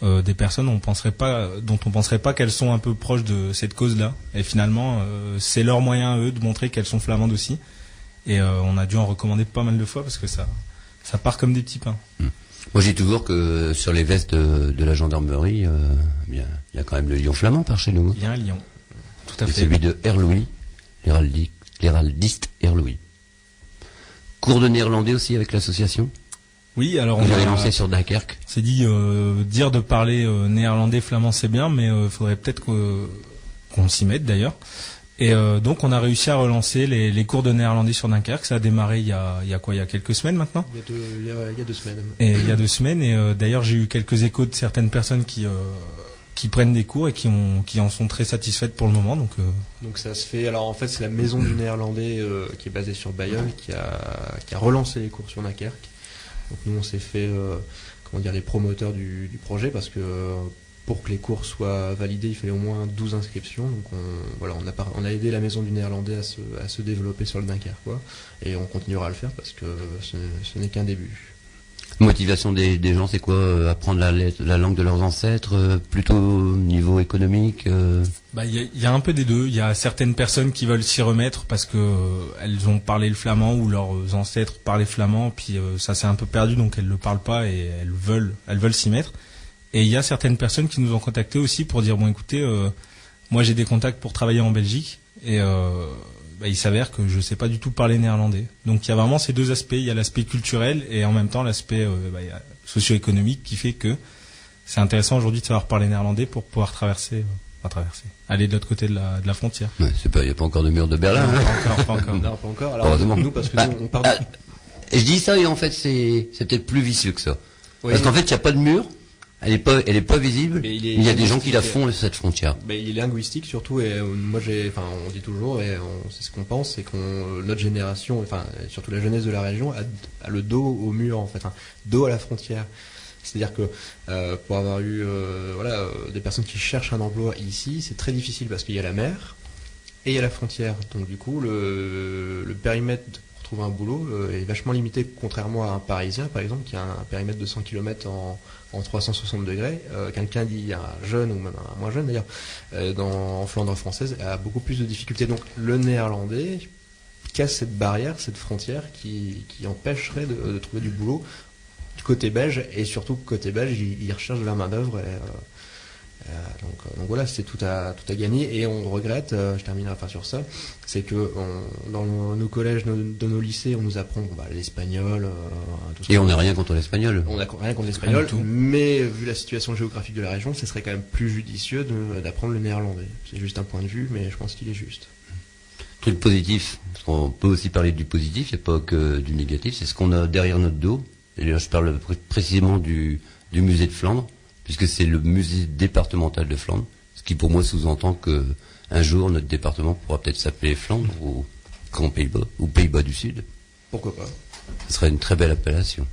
des personnes dont on penserait pas qu'elles sont un peu proches de cette cause-là. Et finalement, c'est leur moyen à eux de montrer qu'elles sont flamandes aussi. Et on a dû en recommander pas mal de fois parce que ça part comme des petits pains. Moi, je dis toujours que sur les vestes de la gendarmerie, il y a quand même le lion flamand par chez nous. Il y a un lion, tout à fait. C'est celui de Herlouis, l'héraldiste Herlouis. Cours de néerlandais aussi avec l'association. Oui, alors on avait lancé sur Dunkerque. C'est dit, dire de parler néerlandais, flamand, c'est bien, mais faudrait peut-être qu'on s'y mette d'ailleurs. Et donc on a réussi à relancer les cours de néerlandais sur Dunkerque. Ça a démarré il y a quelques semaines maintenant. Il y a 2 semaines. Et il y a 2 semaines. Et d'ailleurs j'ai eu quelques échos de certaines personnes qui prennent des cours et qui en sont très satisfaites pour le moment. Donc ça se fait. Alors en fait c'est la maison du néerlandais qui est basée sur Bayonne qui a relancé les cours sur Dunkerque. Donc nous on s'est fait les promoteurs du projet parce que pour que les cours soient validés, il fallait au moins 12 inscriptions. Donc on a aidé la maison du néerlandais à se développer sur le Dunkerquois. Et on continuera à le faire parce que ce n'est qu'un début. Motivation des gens, c'est quoi? Apprendre la langue de leurs ancêtres, plutôt au niveau économique Il y a un peu des deux. Il y a certaines personnes qui veulent s'y remettre parce que elles ont parlé le flamand ou leurs ancêtres parlaient flamand, puis ça s'est un peu perdu, donc elles le parlent pas et elles veulent s'y mettre. Et il y a certaines personnes qui nous ont contactés aussi pour dire, bon écoutez, moi j'ai des contacts pour travailler en Belgique et il s'avère que je sais pas du tout parler néerlandais. Donc il y a vraiment ces deux aspects, il y a l'aspect culturel et en même temps l'aspect socio-économique qui fait que c'est intéressant aujourd'hui de savoir parler néerlandais pour pouvoir aller de l'autre côté de la frontière. Ouais, il n'y a pas encore de mur de Berlin. Non, pas encore. Non, pas encore. Alors nous, parce que nous, on parle... Et je dis ça et en fait c'est peut-être plus vicieux que ça. Oui. Parce qu'en fait il n'y a pas de mur. Elle est pas visible. Mais il y a des gens qui la font cette frontière. Il est linguistique surtout et moi on dit toujours et c'est ce qu'on pense, c'est que notre génération, surtout la jeunesse de la région a le dos au mur en fait, dos à la frontière. C'est-à-dire que pour avoir eu des personnes qui cherchent un emploi ici, c'est très difficile parce qu'il y a la mer et il y a la frontière. Donc du coup le périmètre pour trouver un boulot est vachement limité contrairement à un Parisien par exemple qui a un périmètre de 100 km en 360 degrés, quelqu'un dit un jeune ou même un moins jeune d'ailleurs, en Flandre française a beaucoup plus de difficultés. Donc le néerlandais casse cette barrière, cette frontière qui empêcherait de trouver du boulot du côté belge et surtout côté belge ils recherchent de la main d'œuvre. Donc voilà, c'est tout à gagner et on regrette, je terminerai sur ça, c'est que dans nos collèges, de nos lycées, on nous apprend l'espagnol. Tout ça. Et on n'a rien contre l'espagnol. On n'a rien contre l'espagnol, mais vu la situation géographique de la région, ce serait quand même plus judicieux d'apprendre le néerlandais. C'est juste un point de vue, mais je pense qu'il est juste. Truc positif, parce qu'on peut aussi parler du positif, il n'y a pas que du négatif, c'est ce qu'on a derrière notre dos. Et là, je parle précisément du musée de Flandre, puisque c'est le musée départemental de Flandre, ce qui pour moi sous-entend que un jour notre département pourra peut-être s'appeler Flandre ou Grand Pays-Bas ou Pays-Bas du Sud. Pourquoi pas? Ce serait une très belle appellation.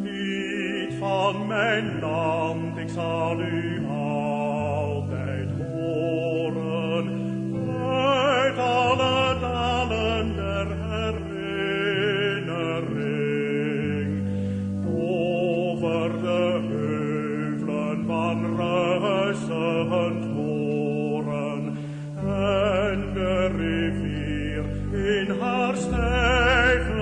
Lied van mijn land, ik zal u altijd horen. Uit alle dalen der herinnering, over de heuvelen van ruisend horen, en de rivier in haar stijve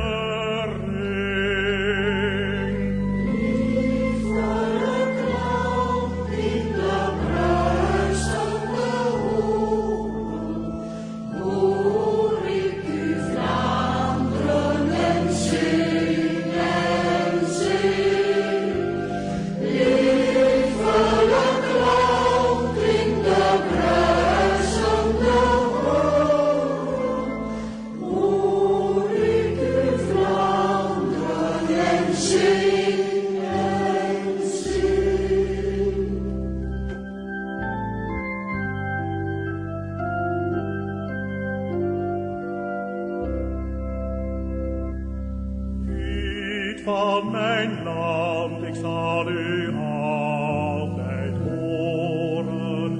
van mijn land, ik zal u altijd horen.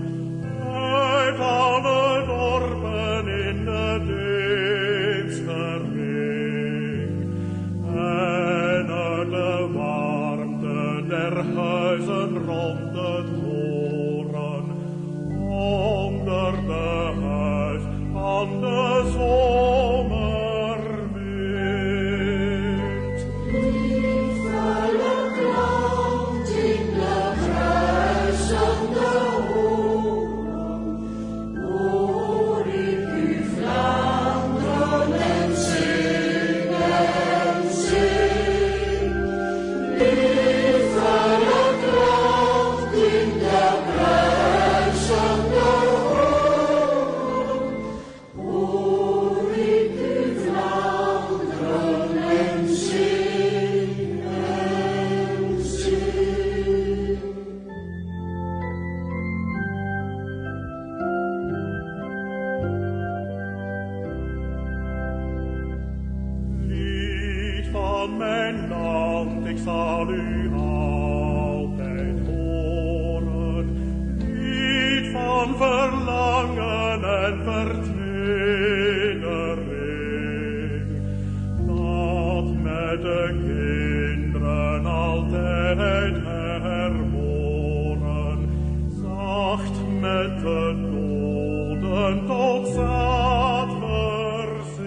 Uit alle dorpen in de toren onder de huis aan de zomerwind. Liefere klankt in de bruisende horen, hoor ik u Vlaanderen en zingen, zing. Liefere klankt in de bruisende horen, hoor ik u Vlaanderen en zingen, zing. Lied van mijn land, ik zal u altijd horen. Lied van verlangen en vertedering. Dat met de kinderen altijd herboren. Zacht met de doden tot zaad verzinkt.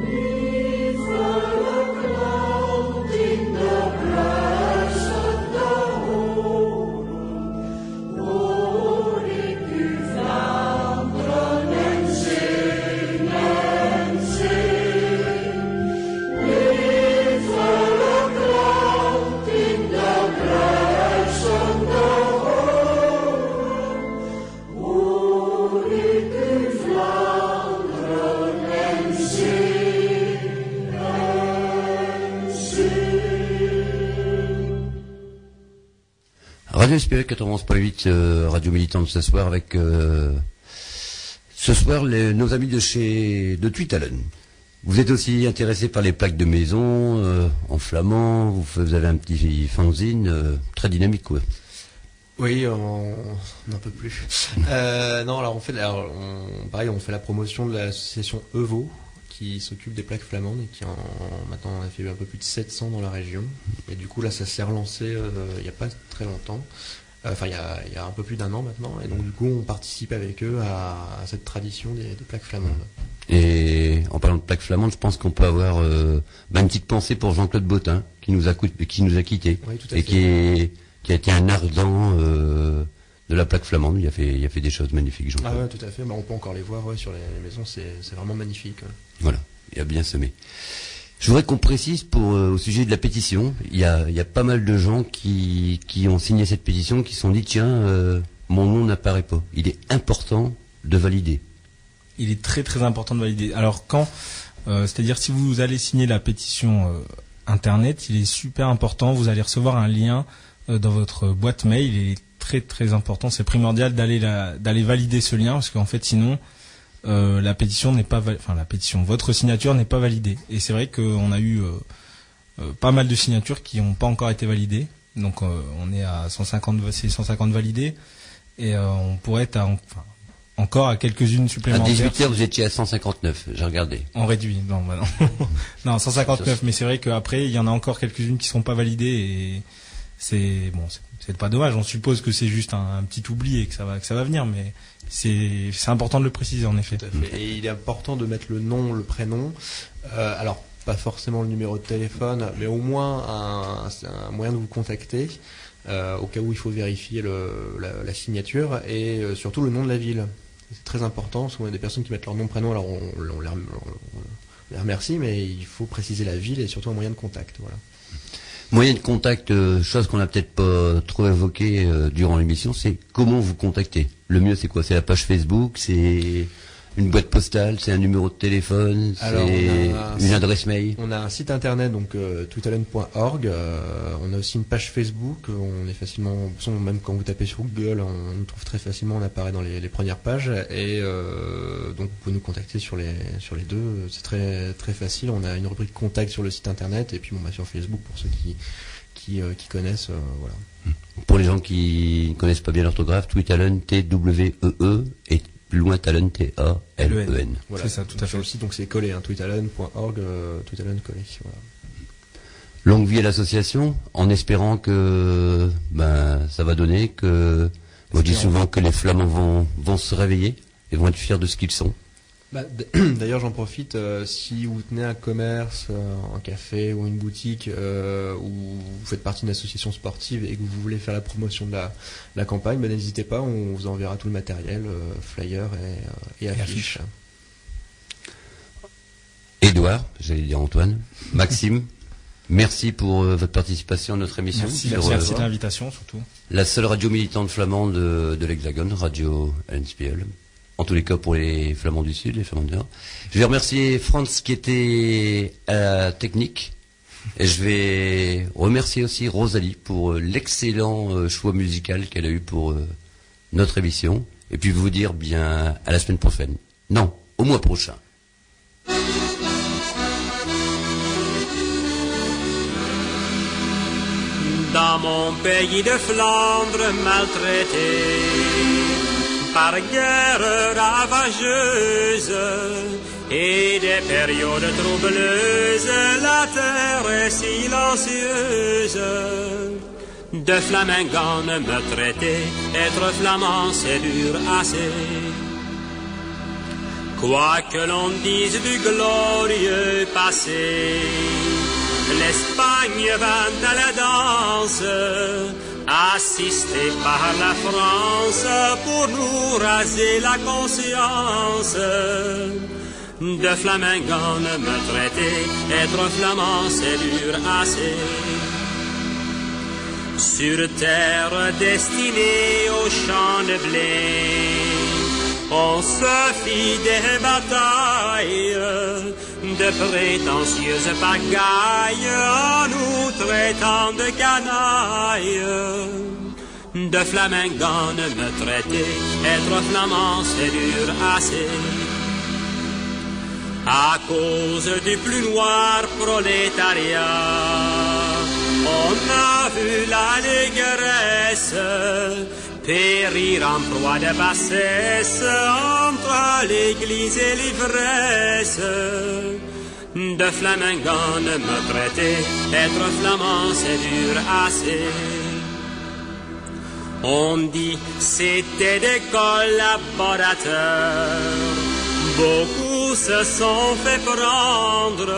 Liefere klankt in de bruisende horen, hoor ik u Vlaanderen en zingen, zing. Liefere klankt in de bruisende horen, hoor ik u Vlaanderen en zingen, zing. Radio Espérance 91.8, radio militante ce soir avec ce soir nos amis de Tuitalen. Vous êtes aussi intéressé par les plaques de maison en flamand, vous avez un petit fanzine très dynamique quoi. Oui, on n'en peut plus. Non, alors pareil, on fait la promotion de l'association EVO, qui s'occupe des plaques flamandes et qui maintenant on a fait un peu plus de 700 dans la région. Et du coup là, ça s'est relancé il n'y a pas très longtemps. Enfin, il y a un peu plus d'1 an maintenant. Et donc du coup, on participe avec eux à cette tradition des plaques flamandes. Et en parlant de plaques flamandes, je pense qu'on peut avoir une petite pensée pour Jean-Claude Bottin, qui nous a quittés, Oui, tout à et fait. qui a été un ardent de la plaque flamande. Il a fait des choses magnifiques, Jean-Claude. Ah ouais, tout à fait. On peut encore les voir sur les maisons, c'est vraiment magnifique. Ouais. Voilà, il a bien semé. Je voudrais qu'on précise au sujet de la pétition. Il y a pas mal de gens qui ont signé cette pétition, qui se sont dit tiens, mon nom n'apparaît pas. Il est important de valider. Il est très très important de valider. Alors c'est-à-dire si vous allez signer la pétition internet, il est super important. Vous allez recevoir un lien dans votre boîte mail. Il est très très important. C'est primordial d'aller valider ce lien parce qu'en fait sinon la pétition n'est pas votre signature n'est pas validée. Et c'est vrai qu'on a eu pas mal de signatures qui n'ont pas encore été validées. Donc on est à 150 validés et on pourrait être encore à quelques-unes supplémentaires. À 18h, vous étiez à 159, j'ai regardé. On réduit, non. Non, 159, mais c'est vrai qu'après, il y en a encore quelques-unes qui sont pas validées et c'est pas dommage. On suppose que c'est juste un petit oubli et que ça va venir, mais c'est important de le préciser en effet. Tout à fait. Et il est important de mettre le nom, le prénom. Alors, pas forcément le numéro de téléphone, mais au moins un moyen de vous contacter. Au cas où il faut vérifier la signature et surtout le nom de la ville. C'est très important parce qu'on a des personnes qui mettent leur nom prénom, alors on les remercie, mais il faut préciser la ville et surtout un moyen de contact. Voilà. Moyen de contact, chose qu'on n'a peut-être pas trop évoquée durant l'émission, c'est comment vous contacter. Le mieux c'est quoi? C'est la page Facebook, c'est une boîte postale, c'est un numéro de téléphone, alors, c'est une adresse mail. On a un site internet, donc tuitalen.org. On a aussi une page Facebook. On est facilement, même quand vous tapez sur Google, on nous trouve très facilement. On apparaît dans les premières pages. Et donc vous pouvez nous contacter sur les deux. C'est très très facile. On a une rubrique contact sur le site internet et puis sur Facebook pour ceux qui connaissent. Voilà. Pour les gens qui ne connaissent pas bien l'orthographe, Tuitalen, T-W-E-E et plus loin Talen, T-A-L-E-N. Voilà, c'est ça, tout à fait. Sur le site, donc c'est collé, tuitalen.org, Tuitalen collé. Voilà. Longue vie à l'association, en espérant que ça va donner, que on dit souvent que les Flamands vont se réveiller et vont être fiers de ce qu'ils sont. D'ailleurs, j'en profite, si vous tenez un commerce, un café ou une boutique, ou vous faites partie d'une association sportive et que vous voulez faire la promotion de la campagne, n'hésitez pas, on vous enverra tout le matériel, flyers et affiches. Édouard, j'allais dire Antoine, Maxime, merci pour votre participation à notre émission. Merci de l'invitation surtout. La seule radio militante flamande de l'Hexagone, Radio Enspiel. En tous les cas pour les Flamands du Sud, les Flamands du Nord. Je vais remercier Franz qui était à la technique. Et je vais remercier aussi Rosalie pour l'excellent choix musical qu'elle a eu pour notre émission. Et puis vous dire bien à la semaine prochaine. Non, au mois prochain. Dans mon pays de Flandre maltraité par guerre ravageuse et des périodes troubleuses, la terre est silencieuse. De flamingant me traiter, être flamand c'est dur assez. Quoi que l'on dise du glorieux passé, l'Espagne va à la danse, assisté par la France pour nous raser la conscience. De flamingant me traiter, être flamand c'est dur assez. Sur terre destinée au champ de blé, on se fit des batailles, de prétentieuses pagailles, en nous traitant de canailles. De flamingant me traiter, être flamand c'est dur assez. À cause du plus noir prolétariat, on a vu l'allégresse périr en proie de bassesse entre l'église et l'ivresse. De flamingant me traiter, être flamand c'est dur assez. On dit c'était des collaborateurs, beaucoup se sont fait prendre,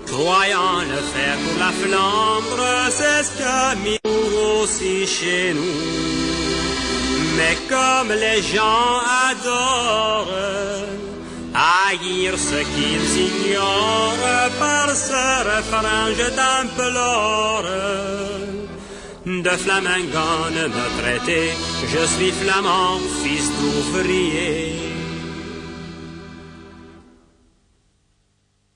croyant le faire pour la Flandre, c'est ce qu'a mis aussi chez nous. Mais comme les gens adorent haïr ce qu'ils ignorent, par ce refrain je t'implore. De flamingant me traiter, je suis flamand, fils d'ouvrier.